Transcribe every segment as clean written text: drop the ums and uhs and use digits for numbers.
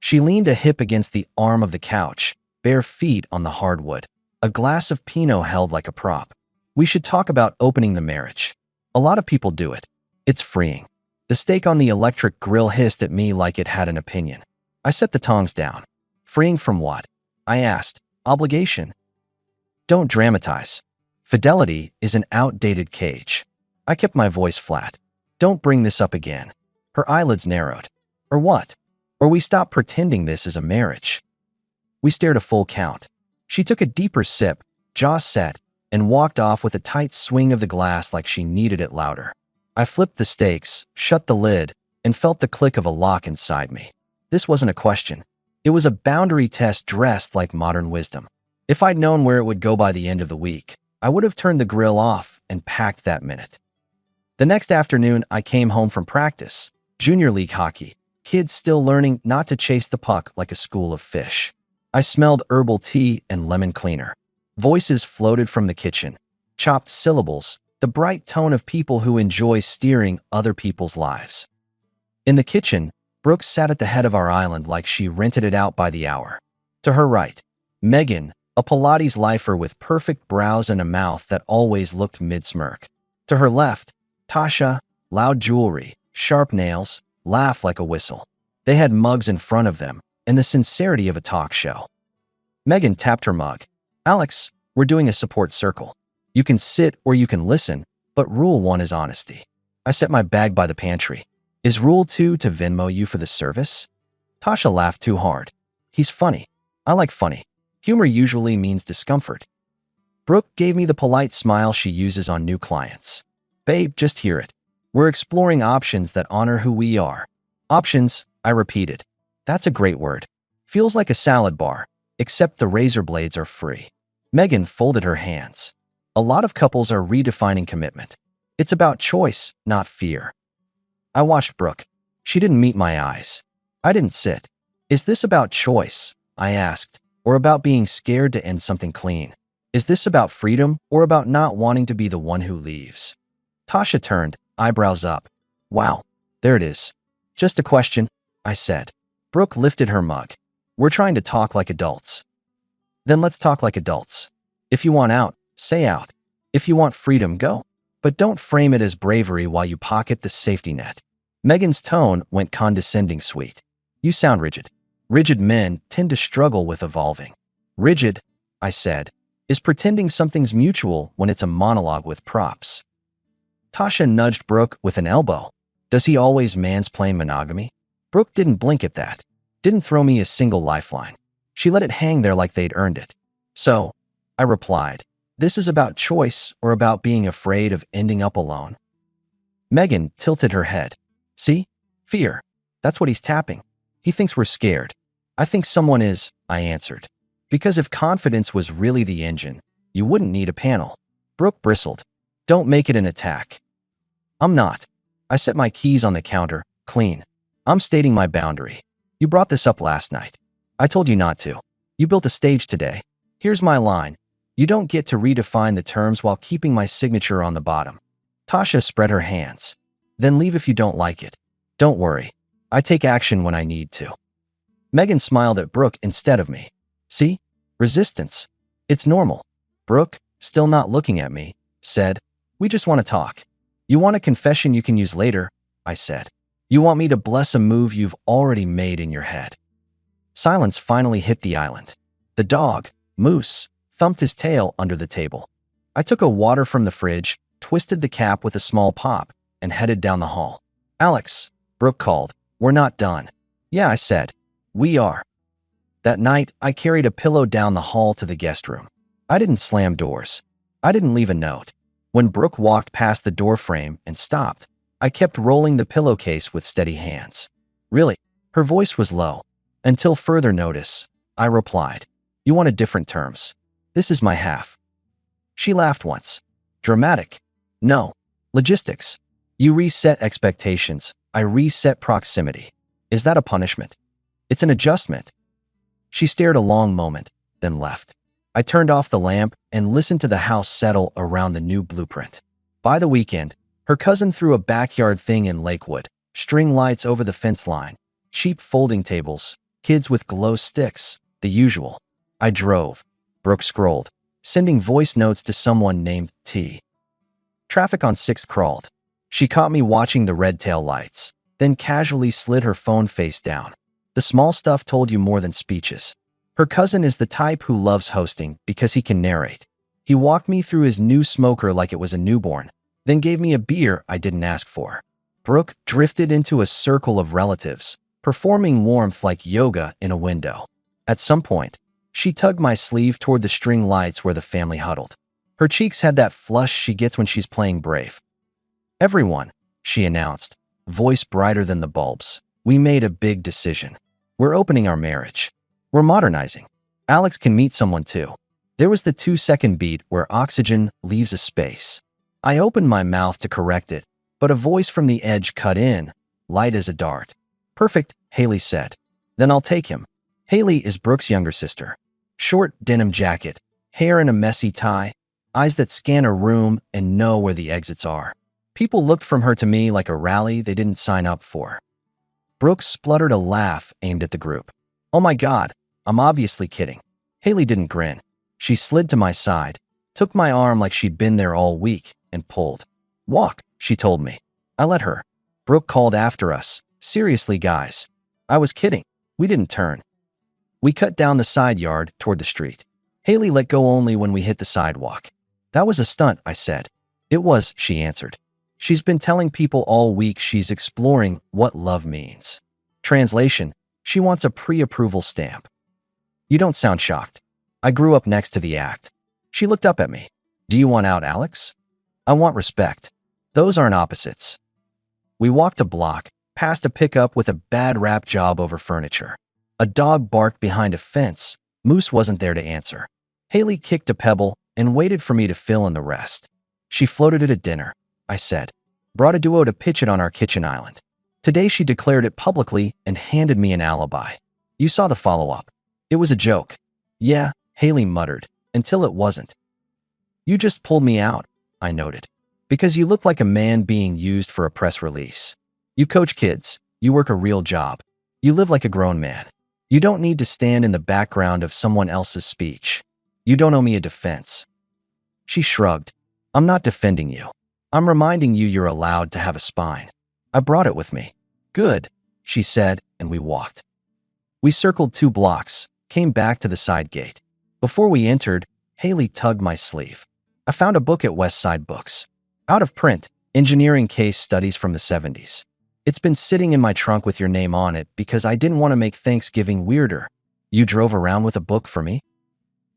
She leaned a hip against the arm of the couch, bare feet on the hardwood, a glass of Pinot held like a prop. We should talk about opening the marriage. A lot of people do it. It's freeing. The steak on the electric grill hissed at me like it had an opinion. I set the tongs down. Freeing from what? I asked. Obligation. Don't dramatize. Fidelity is an outdated cage. I kept my voice flat. Don't bring this up again. Her eyelids narrowed. Or what? Or we stop pretending this is a marriage. We stared a full count. She took a deeper sip, jaw set, and walked off with a tight swing of the glass like she needed it louder. I flipped the stakes, shut the lid, and felt the click of a lock inside me. This wasn't a question. It was a boundary test dressed like modern wisdom. If I'd known where it would go by the end of the week, I would have turned the grill off and packed that minute. The next afternoon, I came home from practice. Junior league hockey. Kids still learning not to chase the puck like a school of fish. I smelled herbal tea and lemon cleaner. Voices floated from the kitchen. Chopped syllables, the bright tone of people who enjoy steering other people's lives. In the kitchen, Brooke sat at the head of our island like she rented it out by the hour. To her right, Megan, a Pilates lifer with perfect brows and a mouth that always looked mid-smirk. To her left, Tasha, loud jewelry, sharp nails, laugh like a whistle. They had mugs in front of them, and the sincerity of a talk show. Megan tapped her mug. Alex, we're doing a support circle. You can sit or you can listen, but rule 1 is honesty. I set my bag by the pantry. Is rule 2 to Venmo you for the service? Tasha laughed too hard. He's funny. I like funny. Humor usually means discomfort. Brooke gave me the polite smile she uses on new clients. Babe, just hear it. We're exploring options that honor who we are. Options, I repeated. That's a great word. Feels like a salad bar, except the razor blades are free. Megan folded her hands. A lot of couples are redefining commitment. It's about choice, not fear. I watched Brooke. She didn't meet my eyes. I didn't sit. Is this about choice? I asked. Or about being scared to end something clean? Is this about freedom or about not wanting to be the one who leaves? Tasha turned, eyebrows up. Wow, there it is. Just a question, I said. Brooke lifted her mug. We're trying to talk like adults. Then let's talk like adults. If you want out, say out. If you want freedom, go. But don't frame it as bravery while you pocket the safety net. Megan's tone went condescending sweet. You sound rigid. Rigid men tend to struggle with evolving. Rigid, I said, is pretending something's mutual when it's a monologue with props. Tasha nudged Brooke with an elbow. Does he always mansplain monogamy? Brooke didn't blink at that. Didn't throw me a single lifeline. She let it hang there like they'd earned it. So, I replied, this is about choice or about being afraid of ending up alone. Megan tilted her head. See? Fear. That's what he's tapping. He thinks we're scared. I think someone is, I answered. Because if confidence was really the engine, you wouldn't need a panel. Brooke bristled. Don't make it an attack. I'm not. I set my keys on the counter, clean. I'm stating my boundary. You brought this up last night. I told you not to. You built a stage today. Here's my line. You don't get to redefine the terms while keeping my signature on the bottom. Tasha spread her hands. Then leave if you don't like it. Don't worry. I take action when I need to. Megan smiled at Brooke instead of me. See? Resistance. It's normal. Brooke, still not looking at me, said, we just want to talk. You want a confession you can use later, I said. You want me to bless a move you've already made in your head. Silence finally hit the island. The dog, Moose, thumped his tail under the table. I took a water from the fridge, twisted the cap with a small pop, and headed down the hall. Alex, Brooke called. We're not done. Yeah, I said. We are. That night, I carried a pillow down the hall to the guest room. I didn't slam doors. I didn't leave a note. When Brooke walked past the doorframe and stopped, I kept rolling the pillowcase with steady hands. Really? Her voice was low. Until further notice, I replied. You wanted different terms. This is my half. She laughed once. Dramatic. No. Logistics. You reset expectations. I reset proximity. Is that a punishment? It's an adjustment. She stared a long moment, then left. I turned off the lamp and listened to the house settle around the new blueprint. By the weekend, her cousin threw a backyard thing in Lakewood, string lights over the fence line, cheap folding tables, Kids with glow sticks, the usual. I drove. Brooke scrolled, sending voice notes to someone named T. Traffic on 6th crawled. She caught me watching the red tail lights, then casually slid her phone face down. The small stuff told you more than speeches. Her cousin is the type who loves hosting because he can narrate. He walked me through his new smoker like it was a newborn, then gave me a beer I didn't ask for. Brooke drifted into a circle of relatives, performing warmth like yoga in a window. At some point, she tugged my sleeve toward the string lights where the family huddled. Her cheeks had that flush she gets when she's playing brave. "Everyone," she announced, voice brighter than the bulbs. "We made a big decision. We're opening our marriage. We're modernizing. Alex can meet someone too." There was the 2-second beat where oxygen leaves a space. I opened my mouth to correct it, but a voice from the edge cut in, light as a dart. "Perfect," Haley said. "Then I'll take him." Haley is Brooke's younger sister. Short denim jacket, hair in a messy tie, eyes that scan a room and know where the exits are. People looked from her to me like a rally they didn't sign up for. Brooke spluttered a laugh aimed at the group. "Oh my God, I'm obviously kidding." Haley didn't grin. She slid to my side, took my arm like she'd been there all week, and pulled. "Walk," she told me. I let her. Brooke called after us. "Seriously, guys." I was kidding. We didn't turn. We cut down the side yard toward the street. Haley let go only when we hit the sidewalk. "That was a stunt," I said. "It was," she answered. She's been telling people all week she's exploring what love means. Translation: she wants a pre-approval stamp. "You don't sound shocked." I grew up next to the act. She looked up at me. "Do you want out, Alex?" "I want respect. Those aren't opposites." We walked a block, past a pickup with a bad rap job over furniture. A dog barked behind a fence. Moose wasn't there to answer. Haley kicked a pebble and waited for me to fill in the rest. "She floated it at dinner," I said. "Brought a duo to pitch it on our kitchen island. Today she declared it publicly and handed me an alibi. You saw the follow-up. It was a joke." "Yeah," Haley muttered, "until it wasn't." "You just pulled me out," I noted, "because you look like a man being used for a press release. You coach kids. You work a real job. You live like a grown man. You don't need to stand in the background of someone else's speech. You don't owe me a defense." She shrugged. "I'm not defending you. I'm reminding you you're allowed to have a spine. I brought it with me." "Good," she said, and we walked. We circled 2 blocks, came back to the side gate. Before we entered, Haley tugged my sleeve. "I found a book at West Side Books. Out of print, engineering case studies from the 70s. It's been sitting in my trunk with your name on it because I didn't want to make Thanksgiving weirder." "You drove around with a book for me?"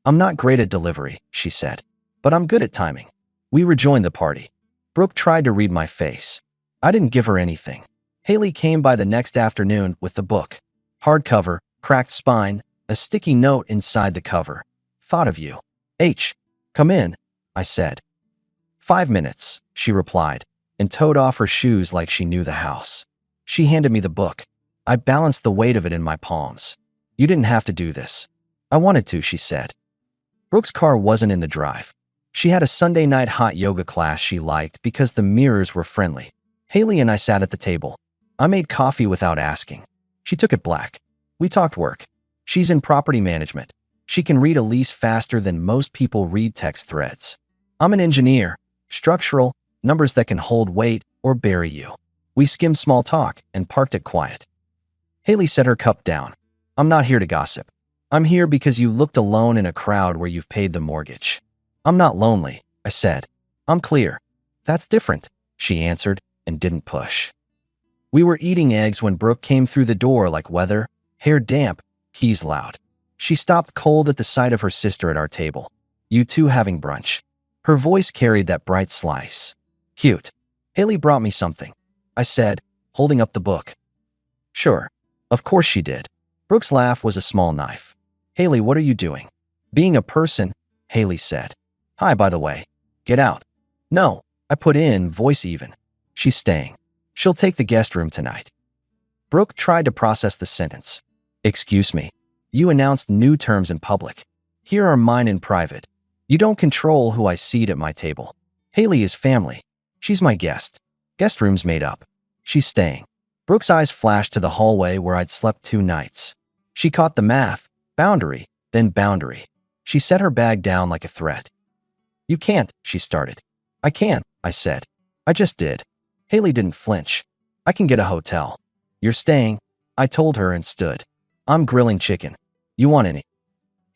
"I'm not great at delivery," she said, "but I'm good at timing." We rejoined the party. Brooke tried to read my face. I didn't give her anything. Haley came by the next afternoon with the book. Hardcover, cracked spine, a sticky note inside the cover. "Thought of you. H. Come in," I said. "5 minutes," she replied, and toed off her shoes like she knew the house. She handed me the book. I balanced the weight of it in my palms. "You didn't have to do this." "I wanted to," she said. Brooke's car wasn't in the drive. She had a Sunday night hot yoga class she liked because the mirrors were friendly. Haley and I sat at the table. I made coffee without asking. She took it black. We talked work. She's in property management. She can read a lease faster than most people read text threads. I'm an engineer, structural, numbers that can hold weight or bury you. We skimmed small talk and parked it quiet. Haley set her cup down. "I'm not here to gossip. I'm here because you looked alone in a crowd where you've paid the mortgage." "I'm not lonely," I said. "I'm clear." "That's different," she answered and didn't push. We were eating eggs when Brooke came through the door like weather, hair damp, keys loud. She stopped cold at the sight of her sister at our table. "You two having brunch?" Her voice carried that bright slice. "Cute. Haley brought me something," I said, holding up the book. "Sure. Of course she did." Brooke's laugh was a small knife. "Haley, what are you doing?" "Being a person," Haley said. "Hi, by the way." "Get out." "No," I put in, voice even. "She's staying. She'll take the guest room tonight." Brooke tried to process the sentence. "Excuse me. You announced new terms in public. Here are mine in private. You don't control who I seat at my table. Haley is family. She's my guest. Guest room's made up. She's staying." Brooke's eyes flashed to the hallway where I'd slept 2 nights. She caught the math. Boundary, then boundary. She set her bag down like a threat. You can't, she started. I can't, I said. I just did. Haley didn't flinch. I can get a hotel. You're staying, I told her and stood. I'm grilling chicken. You want any?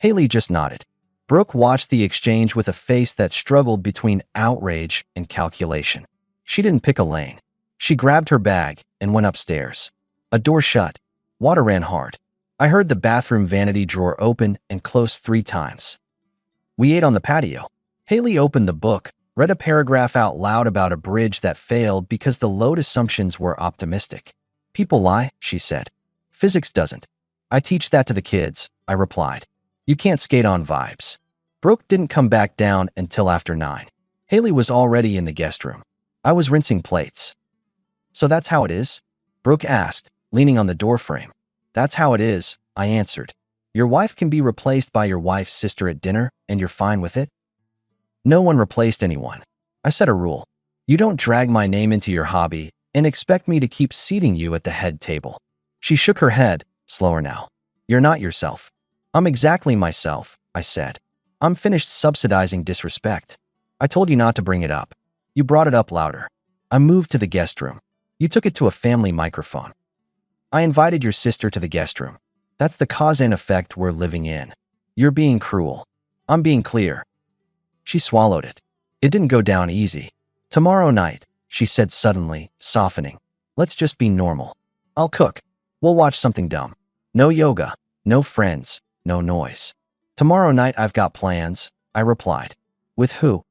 Haley just nodded. Brooke watched the exchange with a face that struggled between outrage and calculation. She didn't pick a lane. She grabbed her bag and went upstairs. A door shut. Water ran hard. I heard the bathroom vanity drawer open and close 3 times. We ate on the patio. Haley opened the book, read a paragraph out loud about a bridge that failed because the load assumptions were optimistic. People lie, she said. Physics doesn't. I teach that to the kids, I replied. You can't skate on vibes. Brooke didn't come back down until after 9. Haley was already in the guest room. I was rinsing plates. So that's how it is? Brooke asked, leaning on the doorframe. That's how it is, I answered. Your wife can be replaced by your wife's sister at dinner, and you're fine with it? No one replaced anyone. I set a rule. You don't drag my name into your hobby and expect me to keep seating you at the head table. She shook her head, slower now. You're not yourself. I'm exactly myself, I said. I'm finished subsidizing disrespect. I told you not to bring it up. You brought it up louder. I moved to the guest room. You took it to a family microphone. I invited your sister to the guest room. That's the cause and effect we're living in. You're being cruel. I'm being clear. She swallowed it. It didn't go down easy. Tomorrow night, she said suddenly, softening. Let's just be normal. I'll cook. We'll watch something dumb. No yoga, no friends, no noise. Tomorrow night I've got plans, I replied. With who?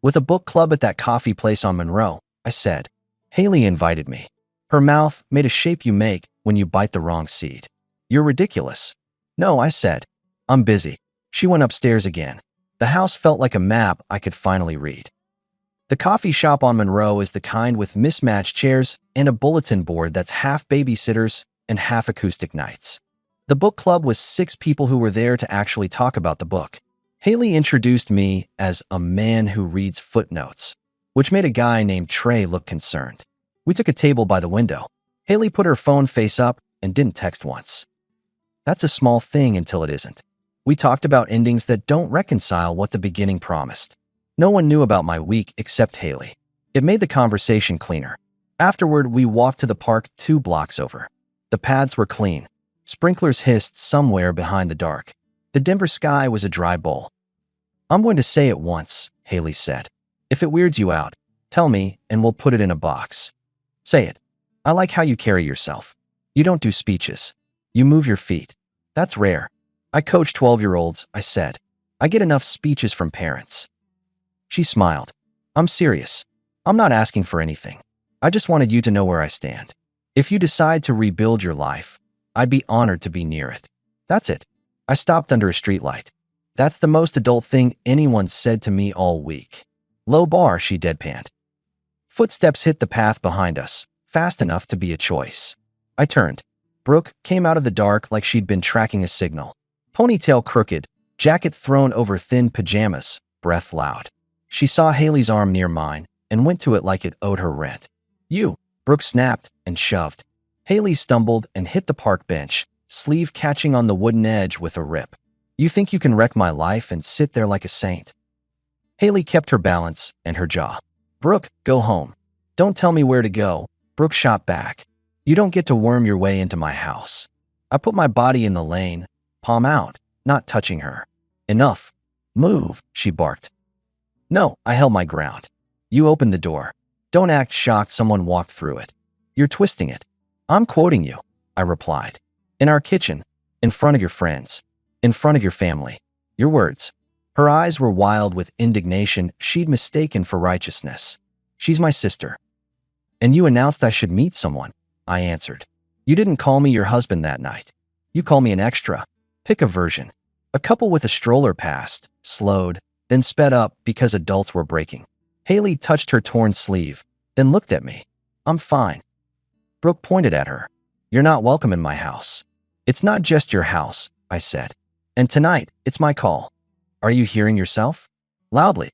With a book club at that coffee place on Monroe, I said. Haley invited me. Her mouth made a shape you make when you bite the wrong seed. You're ridiculous. No, I said. I'm busy. She went upstairs again. The house felt like a map I could finally read. The coffee shop on Monroe is the kind with mismatched chairs and a bulletin board that's half babysitters and half acoustic nights. The book club was 6 people who were there to actually talk about the book. Haley introduced me as a man who reads footnotes, which made a guy named Trey look concerned. We took a table by the window. Haley put her phone face up and didn't text once. That's a small thing until it isn't. We talked about endings that don't reconcile what the beginning promised. No one knew about my week except Haley. It made the conversation cleaner. Afterward, we walked to the park 2 blocks over. The paths were clean. Sprinklers hissed somewhere behind the dark. The Denver sky was a dry bowl. I'm going to say it once, Haley said. If it weirds you out, tell me and we'll put it in a box. Say it. I like how you carry yourself. You don't do speeches. You move your feet. That's rare. I coach 12-year-olds, I said. I get enough speeches from parents. She smiled. I'm serious. I'm not asking for anything. I just wanted you to know where I stand. If you decide to rebuild your life, I'd be honored to be near it. That's it. I stopped under a streetlight. That's the most adult thing anyone said to me all week. Low bar, she deadpanned. Footsteps hit the path behind us, fast enough to be a choice. I turned. Brooke came out of the dark like she'd been tracking a signal. Ponytail crooked, jacket thrown over thin pajamas, breath loud. She saw Haley's arm near mine and went to it like it owed her rent. You, Brooke snapped and shoved. Haley stumbled and hit the park bench, sleeve catching on the wooden edge with a rip. You think you can wreck my life and sit there like a saint? Haley kept her balance and her jaw. Brooke, go home. Don't tell me where to go. Brooke shot back. You don't get to worm your way into my house. I put my body in the lane, palm out, not touching her. Enough. Move, she barked. No, I held my ground. You opened the door. Don't act shocked someone walked through it. You're twisting it. I'm quoting you, I replied. In our kitchen, in front of your friends, in front of your family. Your words. Her eyes were wild with indignation she'd mistaken for righteousness. She's my sister. And you announced I should meet someone, I answered. You didn't call me your husband that night. You call me an extra. Pick a version. A couple with a stroller passed, slowed, then sped up because adults were braking. Haley touched her torn sleeve, then looked at me. I'm fine. Brooke pointed at her. You're not welcome in my house. It's not just your house, I said. And tonight, it's my call. Are you hearing yourself? Loudly.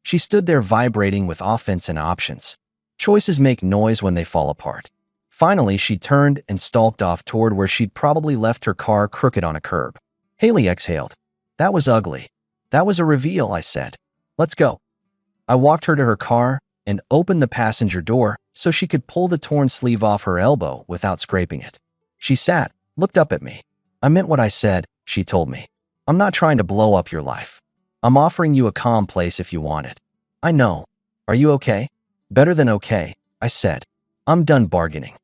She stood there vibrating with offense and options. Choices make noise when they fall apart. Finally, she turned and stalked off toward where she'd probably left her car crooked on a curb. Haley exhaled. That was ugly. That was a reveal, I said. Let's go. I walked her to her car and opened the passenger door so she could pull the torn sleeve off her elbow without scraping it. She sat, looked up at me. I meant what I said, she told me. I'm not trying to blow up your life. I'm offering you a calm place if you want it. I know. Are you okay? Better than okay, I said. I'm done bargaining.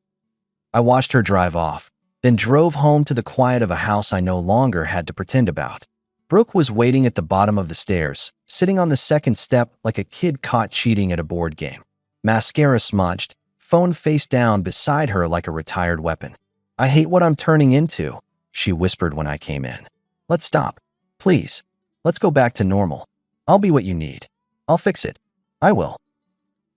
I watched her drive off, then drove home to the quiet of a house I no longer had to pretend about. Brooke was waiting at the bottom of the stairs, sitting on the second step like a kid caught cheating at a board game. Mascara smudged, phone face down beside her like a retired weapon. I hate what I'm turning into, she whispered when I came in. Let's stop. Please. Let's go back to normal. I'll be what you need. I'll fix it. I will.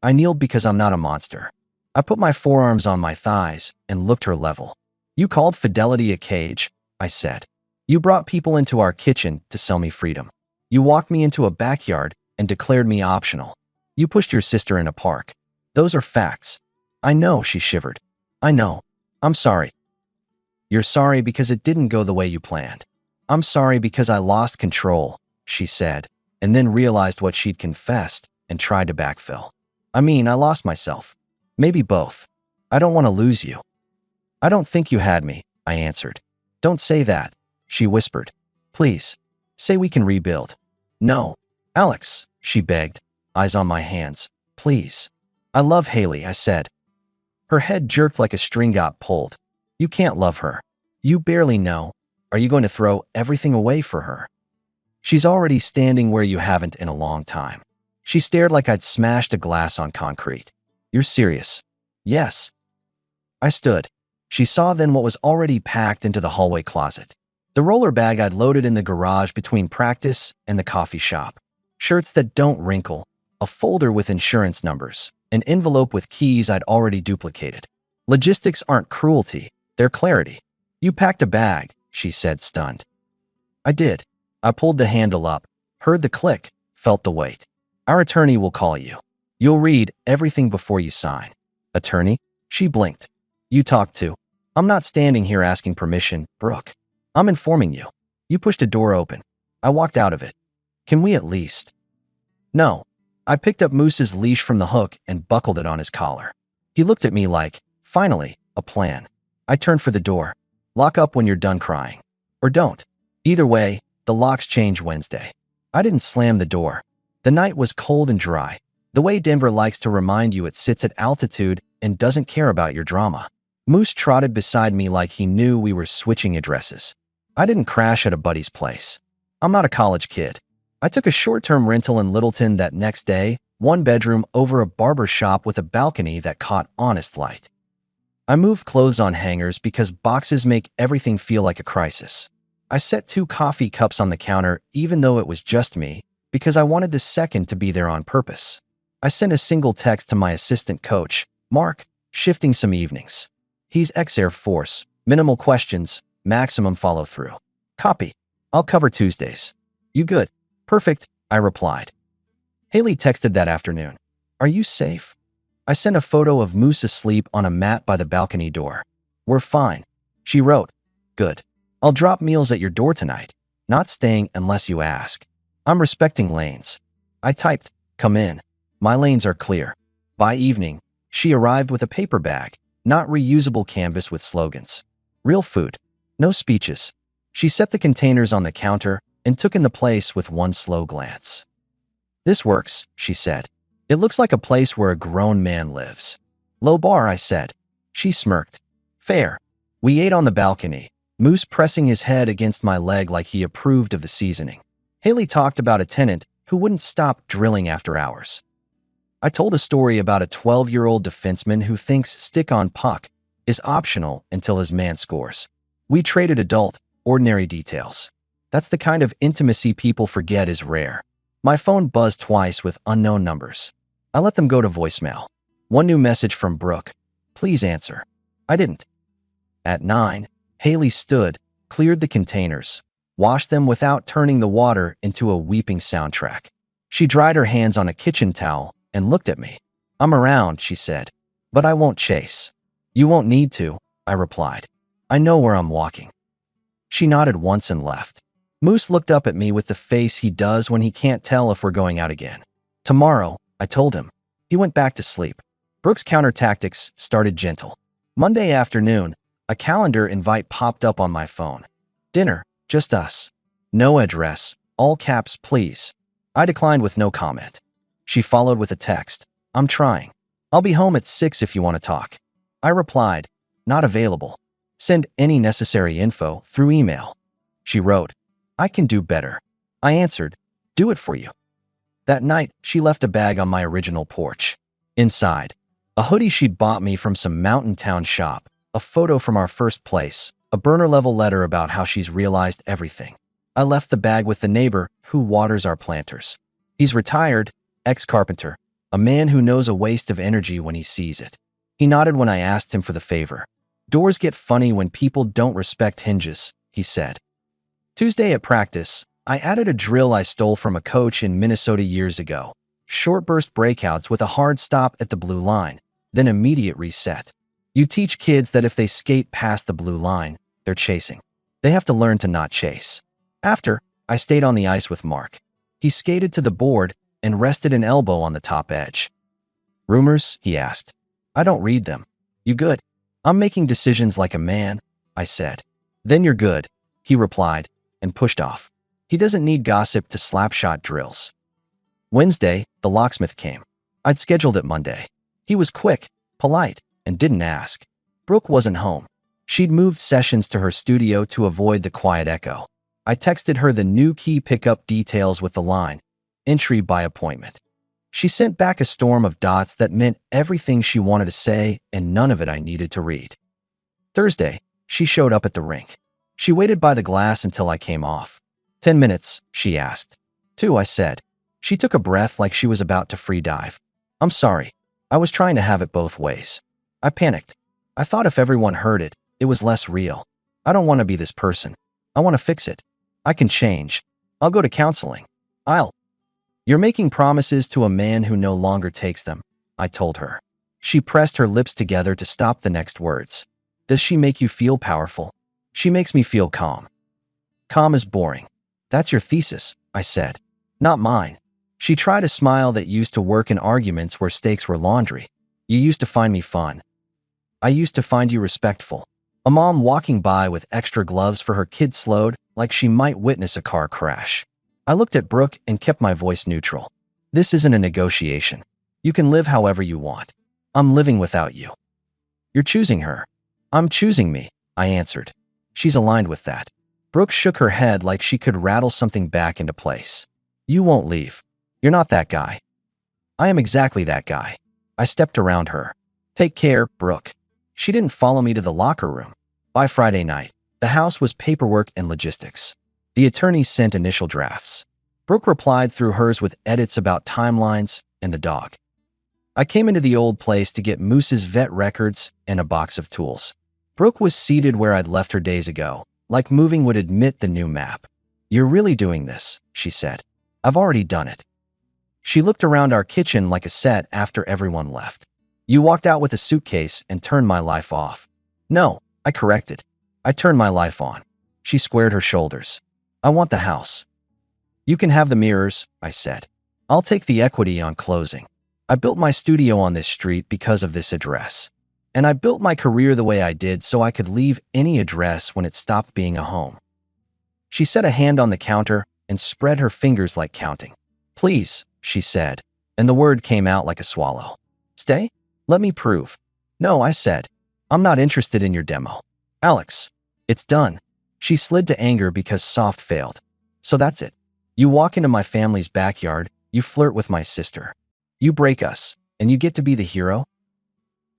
I kneeled because I'm not a monster. I put my forearms on my thighs and looked her level. You called fidelity a cage, I said. You brought people into our kitchen to sell me freedom. You walked me into a backyard and declared me optional. You pushed your sister in a park. Those are facts. I know, she shivered. I know. I'm sorry. You're sorry because it didn't go the way you planned. I'm sorry because I lost control, she said, and then realized what she'd confessed and tried to backfill. I mean, I lost myself. Maybe both. I don't want to lose you. I don't think you had me, I answered. Don't say that, she whispered. Please, say we can rebuild. No. Alex, she begged, eyes on my hands. Please. I love Haley, I said. Her head jerked like a string got pulled. You can't love her. You barely know. Are you going to throw everything away for her? She's already standing where you haven't in a long time. She stared like I'd smashed a glass on concrete. You're serious? Yes. I stood. She saw then what was already packed into the hallway closet. The roller bag I'd loaded in the garage between practice and the coffee shop. Shirts that don't wrinkle, a folder with insurance numbers, an envelope with keys I'd already duplicated. Logistics aren't cruelty, they're clarity. You packed a bag, she said, stunned. I did. I pulled the handle up, heard the click, felt the weight. Our attorney will call you. You'll read everything before you sign. Attorney? She blinked. You talk to. I'm not standing here asking permission, Brooke. I'm informing you. You pushed a door open. I walked out of it. Can we at least? No. I picked up Moose's leash from the hook and buckled it on his collar. He looked at me like, finally, a plan. I turned for the door. Lock up when you're done crying. Or don't. Either way, the locks change Wednesday. I didn't slam the door. The night was cold and dry. The way Denver likes to remind you it sits at altitude and doesn't care about your drama. Moose trotted beside me like he knew we were switching addresses. I didn't crash at a buddy's place. I'm not a college kid. I took a short-term rental in Littleton that next day, one bedroom over a barber shop with a balcony that caught honest light. I moved clothes on hangers because boxes make everything feel like a crisis. I set 2 coffee cups on the counter even though it was just me, because I wanted the second to be there on purpose. I sent a single text to my assistant coach, Mark, shifting some evenings. He's ex-Air Force, minimal questions, maximum follow-through. Copy. I'll cover Tuesdays. You good? Perfect, I replied. Haley texted that afternoon. Are you safe? I sent a photo of Moose asleep on a mat by the balcony door. We're fine. She wrote, good. I'll drop meals at your door tonight. Not staying unless you ask. I'm respecting lanes. I typed, come in. My lanes are clear. By evening, she arrived with a paper bag, not reusable canvas with slogans. Real food. No speeches. She set the containers on the counter and took in the place with one slow glance. This works, she said. It looks like a place where a grown man lives. Low bar, I said. She smirked. Fair. We ate on the balcony, Moose pressing his head against my leg like he approved of the seasoning. Haley talked about a tenant who wouldn't stop drilling after hours. I told a story about a 12-year-old defenseman who thinks stick-on puck is optional until his man scores. We traded adult, ordinary details. That's the kind of intimacy people forget is rare. My phone buzzed twice with unknown numbers. I let them go to voicemail. One new message from Brooke. Please answer. I didn't. At 9, Haley stood, cleared the containers, washed them without turning the water into a weeping soundtrack. She dried her hands on a kitchen towel and looked at me. I'm around, she said, but I won't chase. You won't need to, I replied. I know where I'm walking. She nodded once and left. Moose looked up at me with the face he does when he can't tell if we're going out again. Tomorrow, I told him. He went back to sleep. Brooke's counter tactics started gentle. Monday afternoon, a calendar invite popped up on my phone. Dinner, just us. No address, all caps, please. I declined with no comment. She followed with a text. I'm trying. I'll be home at 6 if you want to talk. I replied, not available. Send any necessary info through email. She wrote, I can do better. I answered, do it for you. That night, she left a bag on my original porch. Inside, a hoodie she'd bought me from some mountain town shop, a photo from our first place, a burner-level letter about how she's realized everything. I left the bag with the neighbor who waters our planters. He's retired, ex-carpenter, a man who knows a waste of energy when he sees it. He nodded when I asked him for the favor. Doors get funny when people don't respect hinges, he said. Tuesday at practice, I added a drill I stole from a coach in Minnesota years ago. Short burst breakouts with a hard stop at the blue line, then immediate reset. You teach kids that if they skate past the blue line, they're chasing. They have to learn to not chase. After, I stayed on the ice with Mark. He skated to the board and rested an elbow on the top edge. Rumors? He asked. I don't read them. You good? I'm making decisions like a man, I said. Then you're good, he replied, and pushed off. He doesn't need gossip to slapshot drills. Wednesday, the locksmith came. I'd scheduled it Monday. He was quick, polite, and didn't ask. Brooke wasn't home. She'd moved sessions to her studio to avoid the quiet echo. I texted her the new key pickup details with the line, entry by appointment. She sent back a storm of dots that meant everything she wanted to say and none of it I needed to read. Thursday, she showed up at the rink. She waited by the glass until I came off. 10 minutes, she asked. 2, I said. She took a breath like she was about to free dive. I'm sorry. I was trying to have it both ways. I panicked. I thought if everyone heard it, it was less real. I don't want to be this person. I want to fix it. I can change. I'll go to counseling. You're making promises to a man who no longer takes them, I told her. She pressed her lips together to stop the next words. Does she make you feel powerful? She makes me feel calm. Calm is boring. That's your thesis, I said. Not mine. She tried a smile that used to work in arguments where stakes were laundry. You used to find me fun. I used to find you respectful. A mom walking by with extra gloves for her kid slowed like she might witness a car crash. I looked at Brooke and kept my voice neutral. This isn't a negotiation. You can live however you want. I'm living without you. You're choosing her. I'm choosing me, I answered. She's aligned with that. Brooke shook her head like she could rattle something back into place. You won't leave. You're not that guy. I am exactly that guy. I stepped around her. Take care, Brooke. She didn't follow me to the locker room. By Friday night, the house was paperwork and logistics. The attorneys sent initial drafts. Brooke replied through hers with edits about timelines and the dog. I came into the old place to get Moose's vet records and a box of tools. Brooke was seated where I'd left her days ago, like moving would admit the new map. You're really doing this, she said. I've already done it. She looked around our kitchen like a set after everyone left. You walked out with a suitcase and turned my life off. No, I corrected. I turned my life on. She squared her shoulders. I want the house. You can have the mirrors, I said. I'll take the equity on closing. I built my studio on this street because of this address. And I built my career the way I did so I could leave any address when it stopped being a home. She set a hand on the counter and spread her fingers like counting. Please, she said, and the word came out like a swallow. Stay? Let me prove. No, I said. I'm not interested in your demo. Alex, it's done. She slid to anger because soft failed. So that's it. You walk into my family's backyard, you flirt with my sister. You break us, and you get to be the hero?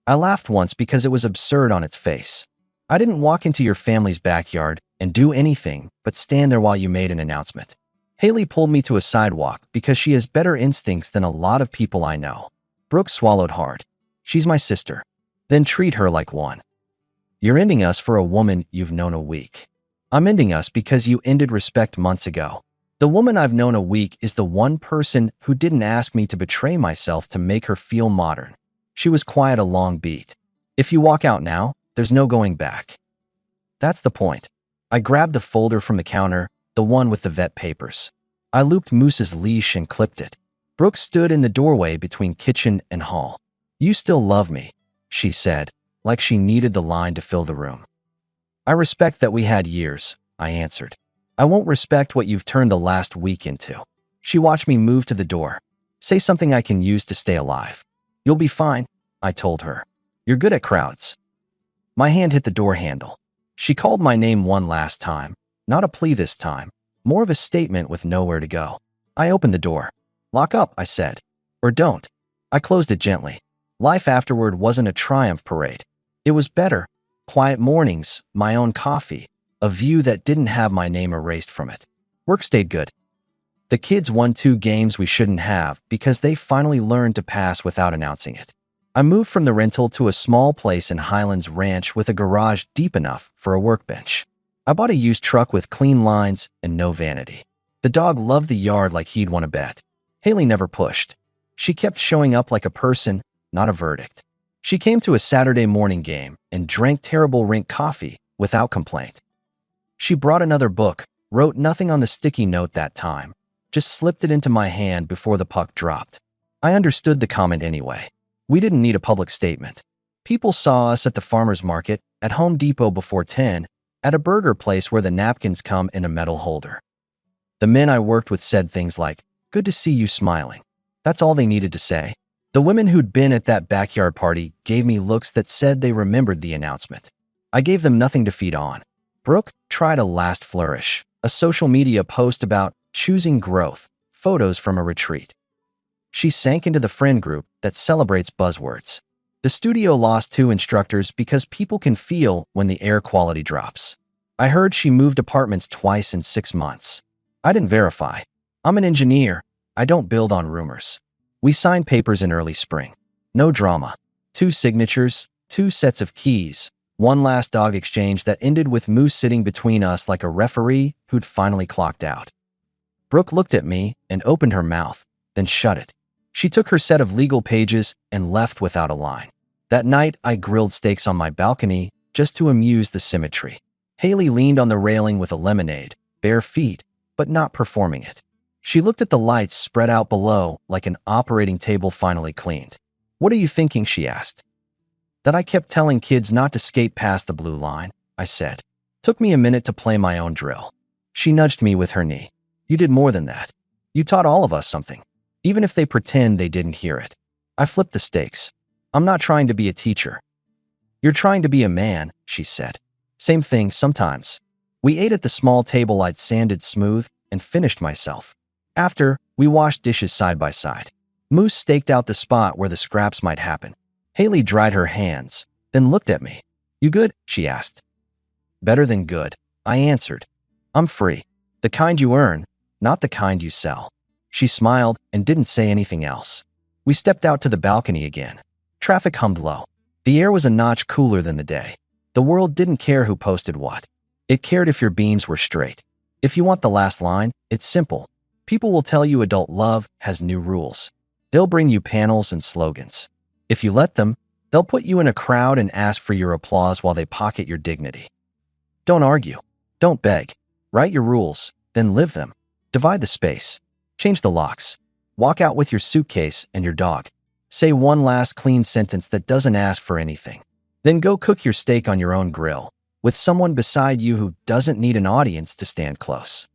I laughed once because it was absurd on its face. I didn't walk into your family's backyard and do anything but stand there while you made an announcement. Haley pulled me to a sidewalk because she has better instincts than a lot of people I know. Brooke swallowed hard. She's my sister. Then treat her like one. You're ending us for a woman you've known a week. I'm ending us because you ended respect months ago. The woman I've known a week is the one person who didn't ask me to betray myself to make her feel modern. She was quiet a long beat. If you walk out now, there's no going back. That's the point. I grabbed the folder from the counter, the one with the vet papers. I looped Moose's leash and clipped it. Brooke stood in the doorway between kitchen and hall. "You still love me," she said, like she needed the line to fill the room. "I respect that we had years," I answered. "I won't respect what you've turned the last week into." She watched me move to the door. "Say something I can use to stay alive." "You'll be fine," I told her. "You're good at crowds." My hand hit the door handle. She called my name one last time, not a plea this time, more of a statement with nowhere to go. I opened the door. "Lock up," I said. "Or don't." I closed it gently. Life afterward wasn't a triumph parade. It was better. Quiet mornings, my own coffee, a view that didn't have my name erased from it. Work stayed good. The kids won 2 games we shouldn't have because they finally learned to pass without announcing it. I moved from the rental to a small place in Highlands Ranch with a garage deep enough for a workbench. I bought a used truck with clean lines and no vanity. The dog loved the yard like he'd won a bet. Haley never pushed. She kept showing up like a person, not a verdict. She came to a Saturday morning game and drank terrible rink coffee without complaint. She brought another book, wrote nothing on the sticky note that time, just slipped it into my hand before the puck dropped. I understood the comment anyway. We didn't need a public statement. People saw us at the farmer's market, at Home Depot before 10, at a burger place where the napkins come in a metal holder. The men I worked with said things like, "Good to see you smiling." That's all they needed to say. The women who'd been at that backyard party gave me looks that said they remembered the announcement. I gave them nothing to feed on. Brooke tried a last flourish, a social media post about choosing growth, photos from a retreat. She sank into the friend group that celebrates buzzwords. The studio lost 2 instructors because people can feel when the air quality drops. I heard she moved apartments twice in 6 months. I didn't verify. I'm an engineer. I don't build on rumors. We signed papers in early spring. No drama. 2 signatures, 2 sets of keys, 1 last dog exchange that ended with Moose sitting between us like a referee who'd finally clocked out. Brooke looked at me and opened her mouth, then shut it. She took her set of legal pages and left without a line. That night, I grilled steaks on my balcony just to amuse the symmetry. Haley leaned on the railing with a lemonade, bare feet, but not performing it. She looked at the lights spread out below like an operating table finally cleaned. "What are you thinking?" she asked. "That I kept telling kids not to skate past the blue line," I said. "Took me a minute to play my own drill." She nudged me with her knee. "You did more than that. You taught all of us something, even if they pretend they didn't hear it." I flipped the stakes. "I'm not trying to be a teacher." "You're trying to be a man," she said. "Same thing sometimes." We ate at the small table I'd sanded smooth and finished myself. After, we washed dishes side by side. Moose staked out the spot where the scraps might happen. Haley dried her hands, then looked at me. "You good?" she asked. "Better than good," I answered. "I'm free. The kind you earn, not the kind you sell." She smiled and didn't say anything else. We stepped out to the balcony again. Traffic hummed low. The air was a notch cooler than the day. The world didn't care who posted what. It cared if your beams were straight. If you want the last line, it's simple. People will tell you adult love has new rules. They'll bring you panels and slogans. If you let them, they'll put you in a crowd and ask for your applause while they pocket your dignity. Don't argue. Don't beg. Write your rules, then live them. Divide the space. Change the locks. Walk out with your suitcase and your dog. Say one last clean sentence that doesn't ask for anything. Then go cook your steak on your own grill, with someone beside you who doesn't need an audience to stand close.